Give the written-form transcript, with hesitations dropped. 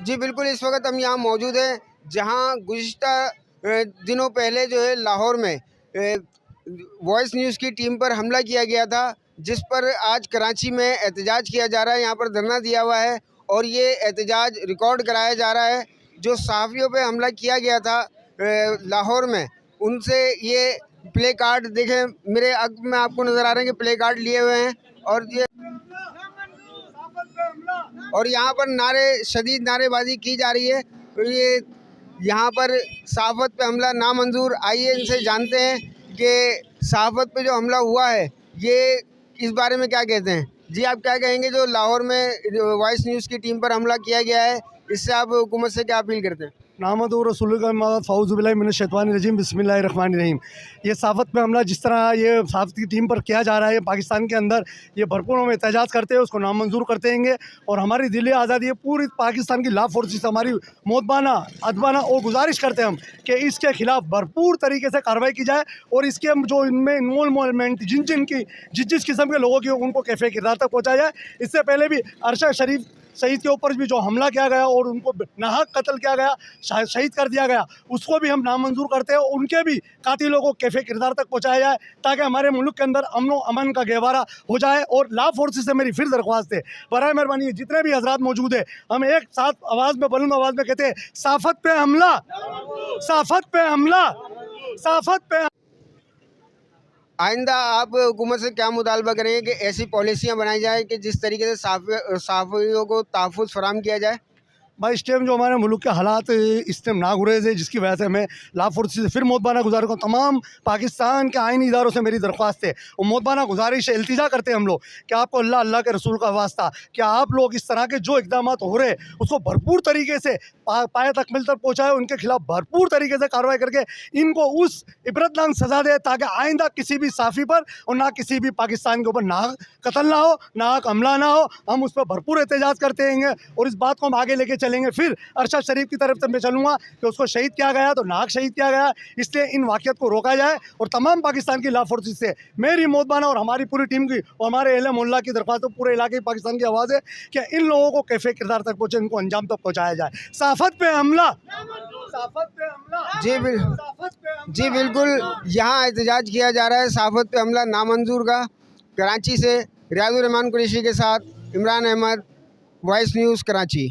जी बिल्कुल, इस वक्त हम यहाँ मौजूद हैं जहाँ गुज़िश्ता दिनों पहले जो है लाहौर में वॉइस न्यूज़ की टीम पर हमला किया गया था, जिस पर आज कराची में एहतजाज किया जा रहा है। यहाँ पर धरना दिया हुआ है और ये एहतजाज रिकॉर्ड कराया जा रहा है। जो सहाफ़ियों पे हमला किया गया था लाहौर में, उनसे ये प्ले कार्ड देखें, मेरे अग में आपको नज़र आ रहे हैं कि प्ले कार्ड लिए हुए हैं और यहाँ पर शदीद नारेबाजी की जा रही है। तो ये यहाँ पर सहाफ़त पे हमला नामंजूर। आइए इनसे जानते हैं कि सहाफ़त पे जो हमला हुआ है ये इस बारे में क्या कहते हैं। जी, आप क्या कहेंगे जो लाहौर में वॉइस न्यूज़ की टीम पर हमला किया गया है, इससे आप हुकूमत से क्या अपील करते हैं? नामद फ़ौज़ुबिल्लाहिमिनश्शैतानिर्रजीम बिस्मिल्लाहिर्रहमानिर्रहीम। ये सहाफ़त पे हमला जिस तरह ये सहाफ़त की टीम पर किया जा रहा है पाकिस्तान के अंदर, ये भरपूर हम एहतजाज करते हैं, उसको नामंजूर करते हैं। और हमारी दिली आज़ादी है, पूरी पाकिस्तान की लॉ फोर्सेस हमारी मोतबाना अदबाना और गुजारिश करते हैं हम कि इसके ख़िलाफ़ भरपूर तरीके से कार्रवाई की जाए और इसके जो इनमें इन्वॉल्वमेंट जिस किस्म के लोगों की उनको कैफ़े किरदार तक पहुँचाया जाए। इससे पहले भी अरशद शरीफ शहीद के ऊपर भी जो हमला किया गया और उनको नाहक कत्ल किया गया, शहीद कर दिया गया, उसको भी हम नामंजूर करते हैं। उनके भी कातिलों को कैफ़े किरदार तक पहुँचाया जाए ताकि हमारे मुल्क के अंदर अमन व अमन का गहवारा हो जाए। और लॉ फोर्सेस से मेरी फिर दरख्वास्त है, बराए मेहरबानी जितने भी हजरात मौजूद है, हम एक साथ आवाज़ में बुलंद आवाज़ में कहते हैं सहाफ़त पे हमला, सहाफ़त पे हमला, सहाफ़त पे। आइंदा आप हुकूमत से क्या मुतालबा करेंगे कि ऐसी पॉलिसियाँ बनाई जाए कि जिस तरीके से सहाफ़ियों को तहफ़्फ़ुज़ फ़राहम किया जाए? भाई, इस टाइम जो हमारे मुल्क के हालात इस टाइम नागुरेज़ है, जिसकी वजह से मैं लॉ फोर्सेस से फिर मोतबाना गुजारिश हूँ। तमाम पाकिस्तान के आइनी इदारों से मेरी दरख्वास्त है और मोतबाना गुजारिश है, इल्तिजा करते हैं हम लोग कि आपको अल्लाह अल्लाह के रसूल का वास्ता कि आप लोग इस तरह के जो इक़दाम हो रहे हैं उसको भरपूर तरीके से पाए तकमील तक पहुँचाए, उनके खिलाफ भरपूर तरीके से कार्रवाई करके इनको उस इबरतनाक सज़ा दे ताकि आइंदा किसी भी साफ़ी पर और ना किसी भी पाकिस्तान के ऊपर नाहक कत्ल ना हो, नाहक हमला ना हो। हम उस पर भरपूर एहतजाज करते हैं और इस बात को हम आगे लेके चलेंगे। फिर अरशद शरीफ की तरफ से मैं चलूँगा कि उसको शहीद किया गया तो नाहक शहीद किया गया, इसलिए इन वाक़ियत को रोका जाए। और तमाम पाकिस्तान की लॉ फोर्सेस से मेरी मोतबाना और हमारी पूरी टीम की और हमारे अहले मोहल्ला की दरख्वास्त, पूरे इलाके पाकिस्तान की आवाज़ है कि इन लोगों को कैफ़े किरदार तक पहुँचे, इनको अंजाम तक पहुँचाया जाए। सहाफ़त पे हमला, सहाफ़त पे हमला। जी बिल्कुल, यहाँ एहतजाज किया जा रहा है सहाफ़त पे हमला नामंजूर का। कराची से रियाजुर रहमान कुरैशी के साथ इमरान अहमद, वॉइस न्यूज़ कराची।